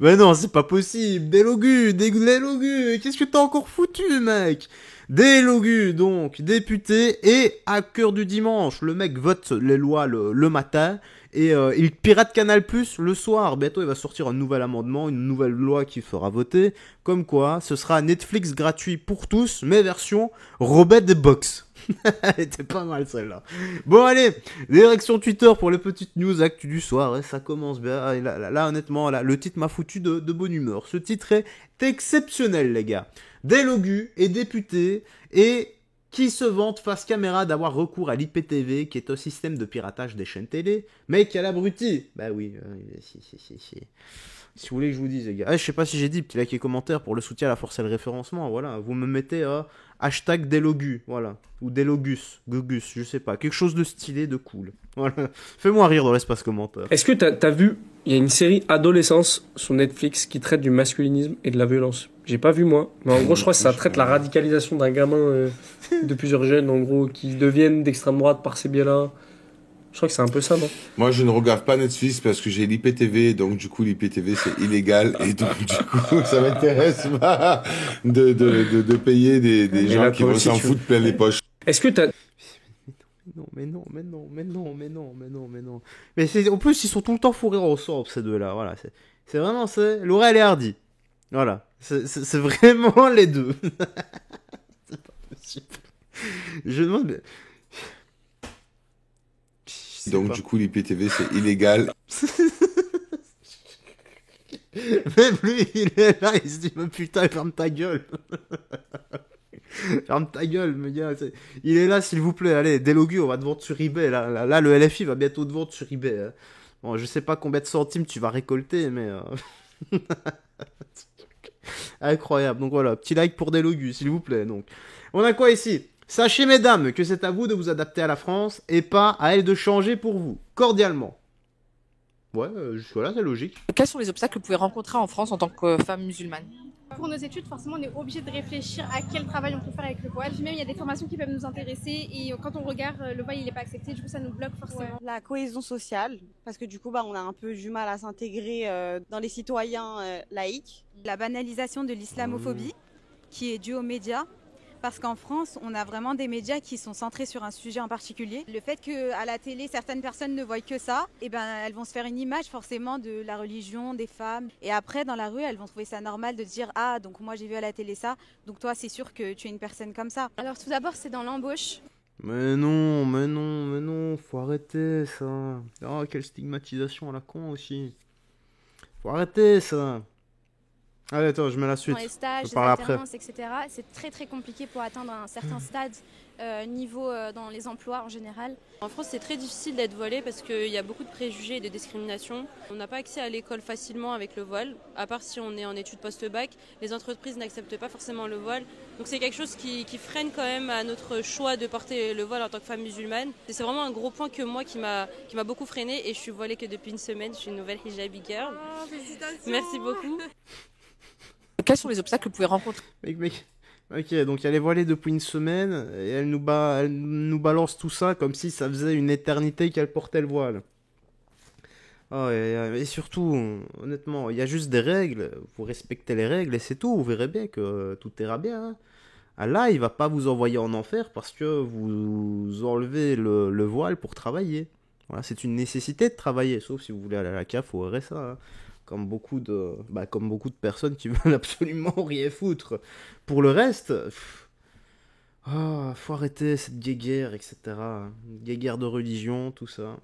Mais non, c'est pas possible. Des logus. Qu'est-ce que t'as encore foutu, mec? Des logus, donc, député et hacker du dimanche. Le mec vote les lois le matin et il pirate Canal Plus le soir. Bientôt, il va sortir un nouvel amendement, une nouvelle loi qu'il fera voter. Comme quoi, ce sera Netflix gratuit pour tous, mais version Robert des Box. Elle était pas mal celle-là. Bon allez, direction Twitter pour les petites news actu du soir. Ouais, ça commence bien. Et là, honnêtement, là, le titre m'a foutu de bonne humeur. Ce titre est exceptionnel, les gars. Des logus et députés et qui se vantent face caméra d'avoir recours à l'IPTV, qui est un système de piratage des chaînes télé, mais qui a l'abruti. Bah oui, si vous voulez que je vous dise, les gars. Je sais pas si j'ai dit, petit like et commentaire pour le soutien à la force et le référencement. Voilà, vous me mettez hashtag Delogu, voilà. Ou Delogus, Gogus, je sais pas. Quelque chose de stylé, de cool. Voilà. Fais-moi rire dans l'espace commentaire. Est-ce que t'as vu, il y a une série Adolescence sur Netflix qui traite du masculinisme et de la violence. J'ai pas vu moi, mais en gros je crois que ça traite la radicalisation d'un gamin de plusieurs jeunes en gros qui deviennent d'extrême droite par ces biais-là. Je crois que c'est un peu ça, non? Moi, je ne regarde pas Netflix parce que j'ai l'IPTV, donc du coup, l'IPTV, c'est illégal. Et donc, du coup, ça m'intéresse pas de payer des gens qui vont s'en foutre plein les poches. Est-ce que t'as... Mais non. Mais c'est, en plus, ils sont tout le temps fourrés ensemble, ces deux-là. Voilà, c'est vraiment, c'est Laurel et Hardy. Voilà, c'est vraiment les deux. C'est pas possible. Je demande, mais... Donc, du coup, l'IPTV, c'est illégal. Même lui, il est là, il se dit, mais putain, ferme ta gueule. Ferme ta gueule, me gars. Il est là, s'il vous plaît. Allez, Delogu, on va te vendre sur eBay. Là, le LFI va bientôt te vendre sur eBay. Hein. Bon, je sais pas combien de centimes tu vas récolter, mais... Incroyable. Donc voilà, petit like pour Delogu, s'il vous plaît. Donc, on a quoi ici? Sachez, mesdames, que c'est à vous de vous adapter à la France et pas à elle de changer pour vous. Cordialement. Ouais, jusque-là, c'est logique. Quels sont les obstacles que vous pouvez rencontrer en France en tant que femme musulmane? Pour nos études, forcément, on est obligé de réfléchir à quel travail on peut faire avec le voile. Puis même, il y a des formations qui peuvent nous intéresser et quand on regarde, le voile, il n'est pas accepté. Du coup, ça nous bloque forcément. Ouais. La cohésion sociale, parce que du coup, on a un peu du mal à s'intégrer dans les citoyens laïcs. La banalisation de l'islamophobie, qui est due aux médias. Parce qu'en France, on a vraiment des médias qui sont centrés sur un sujet en particulier. Le fait qu'à la télé, certaines personnes ne voient que ça, et elles vont se faire une image forcément de la religion, des femmes. Et après, dans la rue, elles vont trouver ça normal de dire « Ah, donc moi j'ai vu à la télé ça, donc toi c'est sûr que tu es une personne comme ça ». Alors tout d'abord, c'est dans l'embauche. Mais non, faut arrêter ça. Oh, quelle stigmatisation à la con aussi. Faut arrêter ça. Allez, attends, je mets la suite. Dans les stages, je les parle après. alternances, etc. C'est très très compliqué pour atteindre un certain stade niveau dans les emplois en général. En France, c'est très difficile d'être voilé parce qu'il y a beaucoup de préjugés et de discrimination. On n'a pas accès à l'école facilement avec le voile, à part si on est en études post-bac. Les entreprises n'acceptent pas forcément le voile. Donc c'est quelque chose qui freine quand même à notre choix de porter le voile en tant que femme musulmane. Et c'est vraiment un gros point que moi qui m'a beaucoup freinée et je suis voilée que depuis une semaine. Je suis une nouvelle hijabi girl. Oh, félicitations. Merci beaucoup. Quels sont les obstacles que vous pouvez rencontrer? Mec. Ok, donc elle est voilée depuis une semaine et elle nous balance tout ça comme si ça faisait une éternité qu'elle portait le voile. Oh, et surtout, honnêtement, il y a juste des règles. Vous respectez les règles et c'est tout. Vous verrez bien que tout ira bien. Hein. Allah, il va pas vous envoyer en enfer parce que vous enlevez le voile pour travailler. Voilà, c'est une nécessité de travailler, sauf si vous voulez aller à la CAF ou au RSA. Hein. Comme beaucoup de personnes qui veulent absolument rien foutre. Pour le reste, faut arrêter cette guéguerre, etc. Guéguerre de religion, tout ça.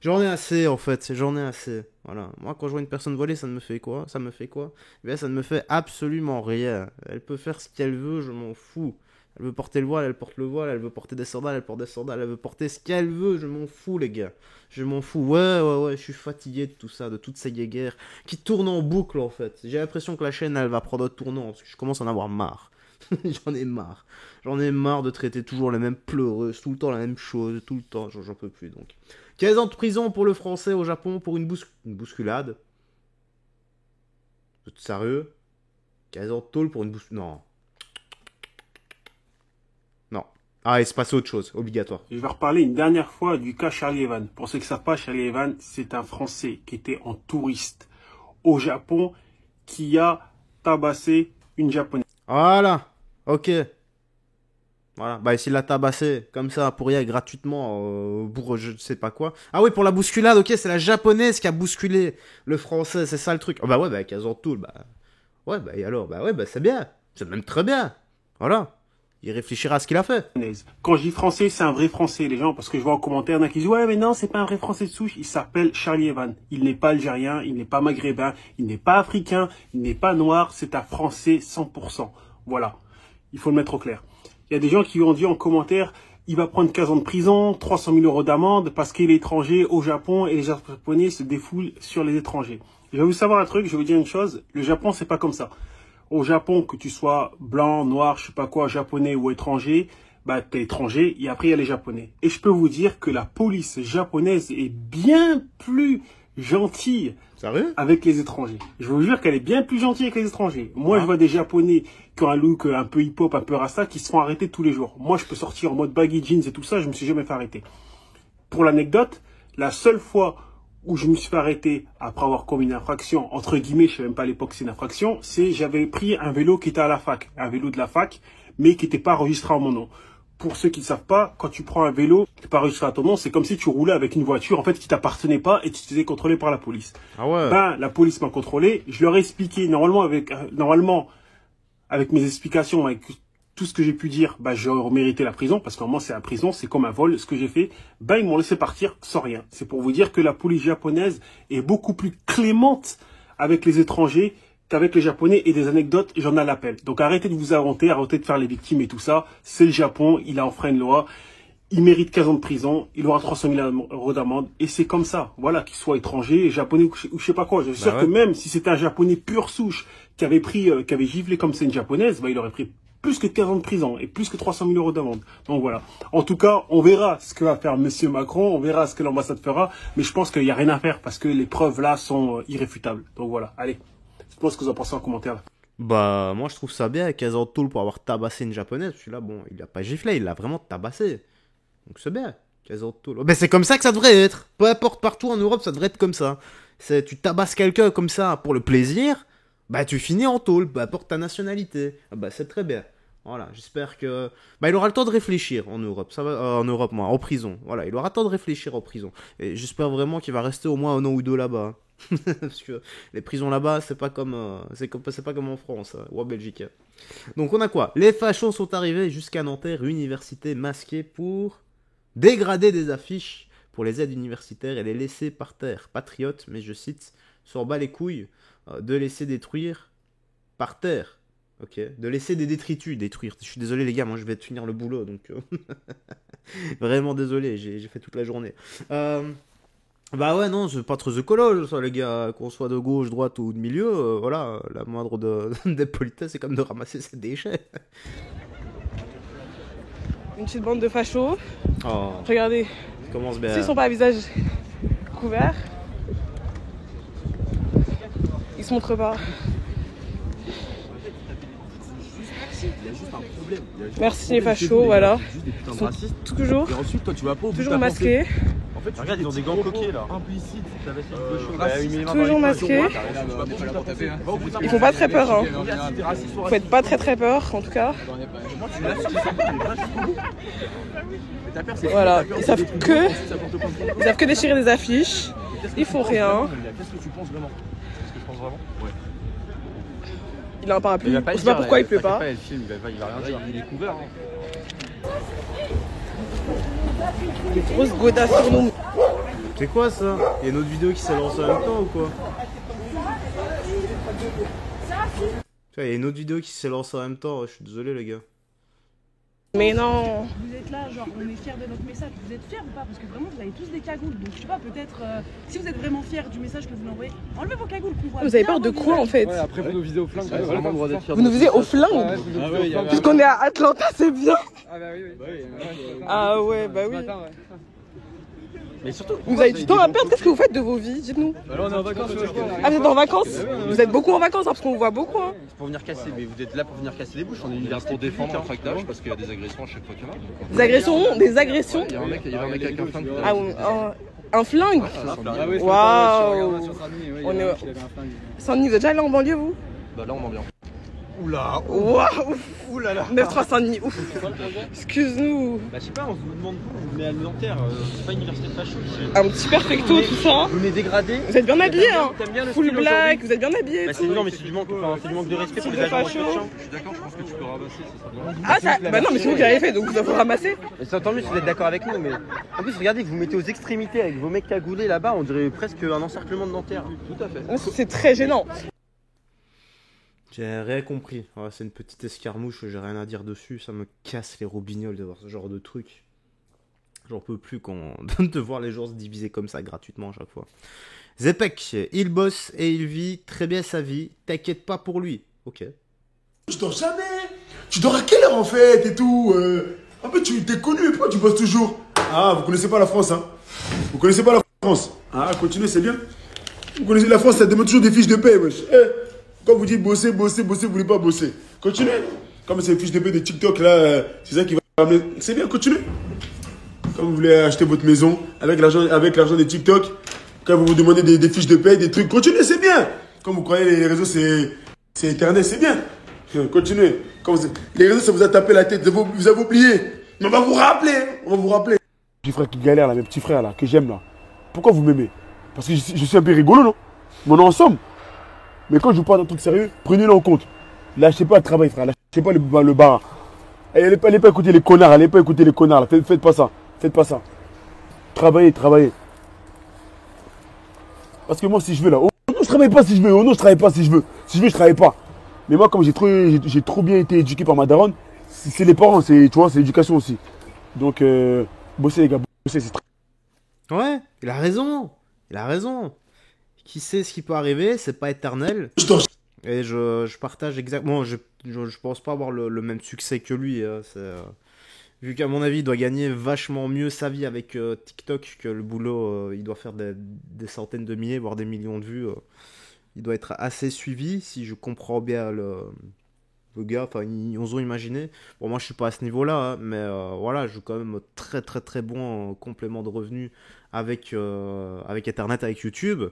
J'en ai assez, en fait, j'en ai assez. Voilà. Moi, quand je vois une personne voilée, ça me fait quoi? Ça me fait quoi? Eh bien, ça ne me fait absolument rien. Elle peut faire ce qu'elle veut, je m'en fous. Elle veut porter le voile, elle porte le voile. Elle veut porter des sandales, elle porte des sandales. Elle veut porter ce qu'elle veut, je m'en fous, les gars. Je m'en fous. Ouais, je suis fatigué de tout ça, de toutes ces guéguerres qui tournent en boucle, en fait. J'ai l'impression que la chaîne, elle va prendre un tournant, parce que je commence à en avoir marre. J'en ai marre. J'en ai marre de traiter toujours les mêmes pleureuses, tout le temps la même chose, tout le temps, j'en peux plus, donc. 15 ans de prison pour le français au Japon pour une bousculade. Vous êtes sérieux? 15 ans de tôle pour une bousculade? Non. Non. Ah, il se passe autre chose, obligatoire. Je vais reparler une dernière fois du cas Charlie Evans. Pour ceux qui ne savent pas, Charlie Evans, c'est un Français qui était en touriste au Japon qui a tabassé une Japonaise. Voilà, ok. Voilà, bah s'il l'a tabassé comme ça pour rien gratuitement pour je sais pas quoi. Ah oui, pour la bousculade, ok, c'est la japonaise qui a bousculé le français, c'est ça le truc. Oh, bah ouais, bah Kazantoul, bah ouais, bah et alors, bah ouais, bah c'est bien, c'est même très bien. Voilà. Il réfléchira à ce qu'il a fait. Quand je dis français, c'est un vrai français, les gens, parce que je vois en commentaire, il y en a qui disent, ouais, mais non, c'est pas un vrai français de souche, il s'appelle Charlie Evans. Il n'est pas algérien, il n'est pas maghrébin, il n'est pas africain, il n'est pas noir, c'est un français 100%. Voilà. Il faut le mettre au clair. Il y a des gens qui ont dit en commentaire, il va prendre 15 ans de prison, 300 000 euros d'amende, parce qu'il est étranger au Japon, et les Japonais se défoulent sur les étrangers. Je vais vous savoir un truc, je vais vous dire une chose, le Japon, c'est pas comme ça. Au Japon, que tu sois blanc, noir, je sais pas quoi, japonais ou étranger, bah t'es étranger et après il y a les japonais. Et je peux vous dire que la police japonaise est bien plus gentille avec les étrangers. Je vous jure qu'elle est bien plus gentille avec les étrangers. Moi, je vois des japonais qui ont un look un peu hip-hop, un peu rasta, qui se font arrêter tous les jours. Moi, je peux sortir en mode baggy jeans et tout ça, je me suis jamais fait arrêter. Pour l'anecdote, la seule fois où je me suis fait arrêter après avoir commis une infraction, entre guillemets, je sais même pas à l'époque c'est une infraction, c'est j'avais pris un vélo qui était à la fac, un vélo de la fac, mais qui n'était pas enregistré en mon nom. Pour ceux qui ne savent pas, quand tu prends un vélo qui n'est pas enregistré à ton nom, c'est comme si tu roulais avec une voiture en fait qui t'appartenait pas et tu te faisais contrôler par la police. Ah ouais. Ben la police m'a contrôlé, je leur ai expliqué normalement avec mes explications, avec tout ce que j'ai pu dire, bah, j'aurais mérité la prison, parce qu'en moment, c'est la prison, c'est comme un vol, ce que j'ai fait, bah, ils m'ont laissé partir sans rien. C'est pour vous dire que la police japonaise est beaucoup plus clémente avec les étrangers qu'avec les Japonais, et des anecdotes, j'en ai à l'appel. Donc arrêtez de vous inventer, arrêtez de faire les victimes et tout ça. C'est le Japon, il a enfreint une loi, il mérite 15 ans de prison, il aura 300 000 euros d'amende, et c'est comme ça. Voilà, qu'il soit étranger, japonais ou je sais pas quoi. Je suis sûr que même si c'était un japonais pur souche qui avait giflé comme c'est une japonaise, bah, il aurait pris plus que 15 ans de prison et plus que 300 000 euros d'amende. Donc voilà. En tout cas, on verra ce que va faire Monsieur Macron, on verra ce que l'ambassade fera, mais je pense qu'il n'y a rien à faire parce que les preuves là sont irréfutables. Donc voilà, allez. Je pense que vous en pensez en commentaire là. Bah, moi je trouve ça bien, Kazantoul pour avoir tabassé une japonaise. Celui-là, bon, il a pas giflé, il l'a vraiment tabassé. Donc c'est bien, Kazantoul. Ben c'est comme ça que ça devrait être. Peu importe, partout en Europe, ça devrait être comme ça. Tu tabasses quelqu'un comme ça pour le plaisir, bah tu finis en tôle, peu importe ta nationalité. Ah bah c'est très bien. Voilà, j'espère que... Bah, il aura le temps de réfléchir en Europe, ça va... en prison. Voilà, il aura le temps de réfléchir en prison. Et j'espère vraiment qu'il va rester au moins un an ou deux là-bas. Parce que les prisons là-bas, c'est pas comme en France, ou en Belgique. Donc on a quoi? Les fachos sont arrivés jusqu'à Nanterre, université masquée pour dégrader des affiches pour les aides universitaires et les laisser par terre. Patriote, mais je cite, s'en bat les couilles de laisser détruire par terre. Ok, de laisser des détritus détruire. Je suis désolé les gars, moi je vais finir le boulot, donc vraiment désolé, j'ai fait toute la journée. Bah ouais, non, c'est pas trop écolo ça les gars, qu'on soit de gauche, droite ou de milieu, voilà, la moindre des politesses c'est comme de ramasser ses déchets. Une petite bande de fachos. Oh. Regardez, commence bien. S'ils sont pas à visage couvert, ils se montrent pas. Merci les fachos, voilà. Ils sont toujours, toujours masqués. En fait, regarde, ils ont des gants coquets là. Implicite, ça va être toujours masqués. Ils font pas très peur, hein. Vous faites pas très peur, en tout cas. Voilà, ils savent que déchirer des affiches. Ils font rien. Qu'est-ce que tu penses vraiment? Qu'est-ce que je pense vraiment? Ouais. Il a un parapluie, je sais pas pourquoi il pleut pas. Il va rien dire. Il est couvert. Des grosses godasses sur nous. C'est quoi ça? Il y a une autre vidéo qui s'est lancée en même temps ou quoi? Il y a une autre vidéo qui s'est lancée en même temps, je suis désolé les gars. Mais non. Vous êtes là, genre on est fiers de notre message. Vous êtes fiers ou pas? Parce que vraiment vous avez tous des cagoules. Donc je sais pas, peut-être si vous êtes vraiment fiers du message que vous envoyez, enlevez vos cagoules qu'on voit. Vous avez peur de quoi en fait? Ouais, après vous nous visez au flingue. Vous nous visez au flingue? Puisqu'on est à Atlanta, c'est bien. Ah bah oui. Ah ouais, bah oui. Mais surtout, vous avez du temps à perdre, qu'est-ce que vous faites de vos vies? Dites-nous. Bah là on est en vacances. Ah, vous êtes en vacances? Vous êtes beaucoup en vacances, hein, parce qu'on vous voit beaucoup. Hein. C'est pour venir casser, mais vous êtes là pour venir casser les bouches. On est université pour défendre un tractage parce qu'il y a des agressions à chaque fois qu'il y en a. Des agressions? Des agressions? Il y a un mec avec un flingue. Ah, un flingue? Waouh! Saint-Denis, vous êtes déjà allé en banlieue, vous? Bah là on en vient. Oula! Waouh! Oulala! 9-3 Saint-Denis, ouf! Excuse-nous! Bah je sais pas, on vous demande vous venez à Nanterre, c'est pas une université de facho. Un petit perfecto, tout ça! Vous venez dégradé. Vous êtes bien habillés, hein! T'aimes bien le Full style black, vous êtes bien habillés! Bah non mais c'est du manque de respect pour les agents de chercheurs. Je suis d'accord, je pense que tu peux ramasser, ça sera bien. Ah ça, bah non mais c'est vous qui l'avez fait, donc vous devez ramasser! Mais c'est tant mieux si vous êtes d'accord avec nous, mais en plus regardez, vous mettez aux extrémités avec vos mecs cagoulés là-bas, on dirait presque un encerclement de Nanterre. Tout à fait. C'est très gênant! J'ai rien compris. Ouais, c'est une petite escarmouche, j'ai rien à dire dessus. Ça me casse les robignoles de voir ce genre de truc. J'en peux plus de voir les gens se diviser comme ça gratuitement à chaque fois. Zepek, il bosse et il vit très bien sa vie. T'inquiète pas pour lui. Ok. Tu dors jamais. Tu dors à quelle heure en fait et tout En fait, tu t'es connu, pourquoi tu bosses toujours? Ah, vous connaissez pas la France, hein? Vous connaissez pas la France? Ah, continuez, c'est bien. Vous connaissez la France, ça demande toujours des fiches de paie, wesh. Quand vous dites bosser, bosser, bosser, vous voulez pas bosser. Continuez. Comme c'est les fiches de paie de TikTok là, c'est ça qui va ramener. C'est bien, continuez. Quand vous voulez acheter votre maison avec l'argent de TikTok, quand vous vous demandez des fiches de paie, des trucs, continuez, c'est bien. Quand vous croyez les réseaux, c'est Internet, c'est bien. Continuez. Les réseaux, ça vous a tapé la tête, vous avez oublié. Mais on va vous rappeler. On va vous rappeler. Petit frère qui galère là, mes petits frères là, que j'aime là. Pourquoi vous m'aimez? Parce que je suis un peu rigolo, non? Mais on est ensemble. Mais quand je vous parle d'un truc sérieux, prenez-le en compte. Lâchez pas le travail, frère. Lâchez pas le bar. Allez pas écouter les connards. Allez pas écouter les connards. Là. Faites pas ça. Faites pas ça. Travaillez. Parce que moi, si je veux là, oh non, je travaille pas si je veux. Oh non, je travaille pas si je veux. Si je veux, je travaille pas. Mais moi, comme j'ai trop bien été éduqué par ma daronne, c'est les parents, tu vois, c'est l'éducation aussi. Donc, bossez les gars, bossez, c'est très... Ouais, il a raison. Qui sait ce qui peut arriver, c'est pas éternel. Et je partage exactement. Je pense pas avoir le même succès que lui. Vu qu'à mon avis, il doit gagner vachement mieux sa vie avec TikTok que le boulot. Il doit faire des centaines de milliers, voire des millions de vues. Il doit être assez suivi, si je comprends bien le gars. Enfin, ils ont imaginé. Bon, moi, je suis pas à ce niveau-là, hein, mais voilà, j'ai quand même très très très bon complément de revenus avec Internet, avec YouTube.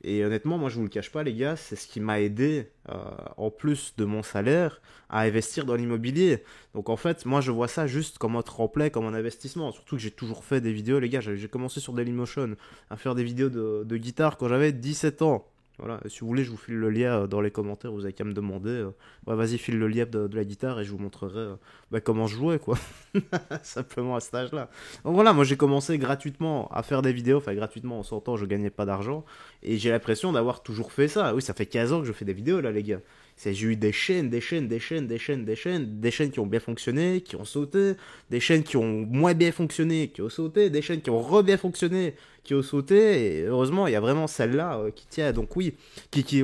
Et honnêtement, moi je vous le cache pas les gars, c'est ce qui m'a aidé, en plus de mon salaire, à investir dans l'immobilier. Donc en fait, moi je vois ça juste comme un tremplin, comme un investissement. Surtout que j'ai toujours fait des vidéos, les gars, j'ai commencé sur Dailymotion à faire des vidéos de guitare quand j'avais 17 ans. Voilà, et si vous voulez, je vous file le lien dans les commentaires, vous avez qu'à me demander. Ouais, vas-y, file le lien de la guitare et je vous montrerai comment je jouais, quoi. Simplement à cet âge-là. Donc voilà, moi j'ai commencé gratuitement à faire des vidéos, enfin gratuitement, on s'entend, je gagnais pas d'argent. Et j'ai l'impression d'avoir toujours fait ça. Oui, ça fait 15 ans que je fais des vidéos, là, les gars. J'ai eu des chaînes qui ont bien fonctionné, qui ont sauté, des chaînes qui ont moins bien fonctionné, qui ont sauté, des chaînes qui ont re-bien fonctionné, qui ont sauté, et heureusement, il y a vraiment celle-là qui tient, donc oui,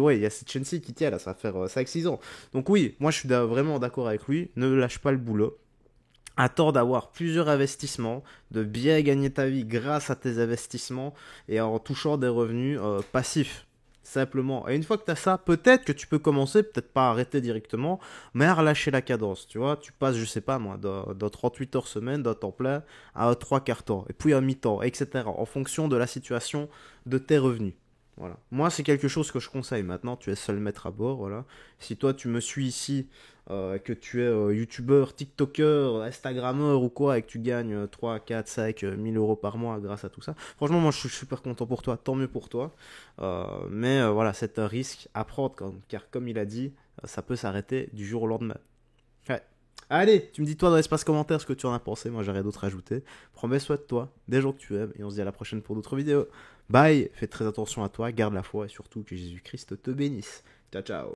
ouais, il y a cette chaîne-ci qui tient, là, ça va faire 5-6 ans. Donc oui, moi je suis vraiment d'accord avec lui, ne lâche pas le boulot. Attends d'avoir plusieurs investissements, de bien gagner ta vie grâce à tes investissements, et en touchant des revenus passifs. Simplement. Et une fois que tu as ça, peut-être que tu peux commencer, peut-être pas arrêter directement, mais à relâcher la cadence, tu vois. Tu passes, je sais pas moi, de 38 heures semaine, d'un temps plein, à 3/4 temps, et puis à mi-temps, etc. En fonction de la situation de tes revenus. Voilà. Moi, c'est quelque chose que je conseille. Maintenant, tu es seul maître à bord, voilà. Si toi, tu me suis ici, que tu es youtubeur, tiktoker, instagrammeur ou quoi, et que tu gagnes 3, 4, 5 1000 euros par mois grâce à tout ça, franchement, moi, je suis super content pour toi. Tant mieux pour toi. Mais voilà, c'est un risque à prendre, car comme il a dit, ça peut s'arrêter du jour au lendemain. Ouais. Allez, tu me dis toi dans l'espace commentaire ce que tu en as pensé. Moi, j'ai rien d'autre à ajouter. Prends bien soin de toi, des gens que tu aimes, et on se dit à la prochaine pour d'autres vidéos. Bye, fais très attention à toi, garde la foi et surtout que Jésus-Christ te bénisse. Ciao, ciao.